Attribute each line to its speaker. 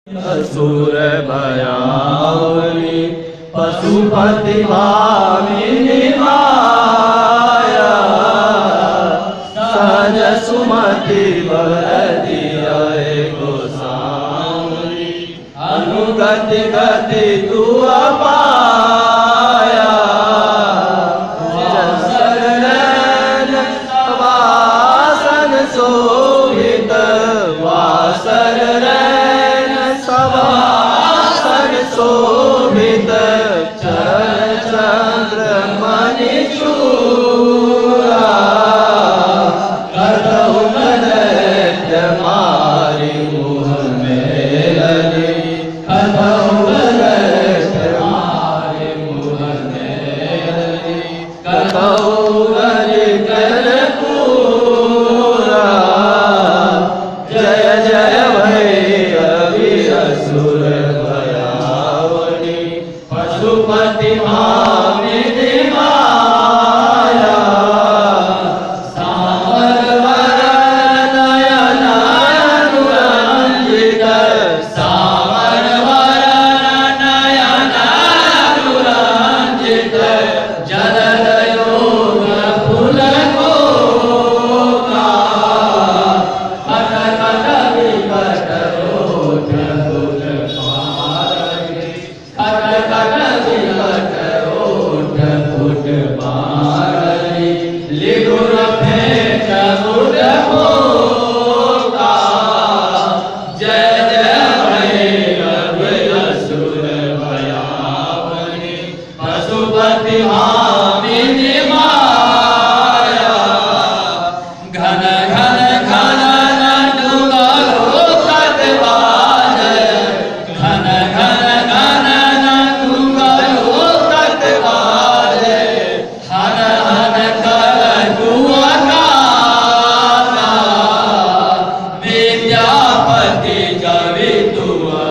Speaker 1: असुर भयावनी पशुपति भामिनी माया सहज सुमति वर दिया गोसाई अनुगति गति तू पाया शरण वासन शोभित वासर शोभित चरण चंद्र मणि चूरा करहु दैत्य मारि मुह मेलनी करहु दैत्य मारि मुह मेलनी करहु बलि कर पूरा जय जय भैरवी असुर पशुपति भामिनी माया सांवर वरण नयन अनुरंजित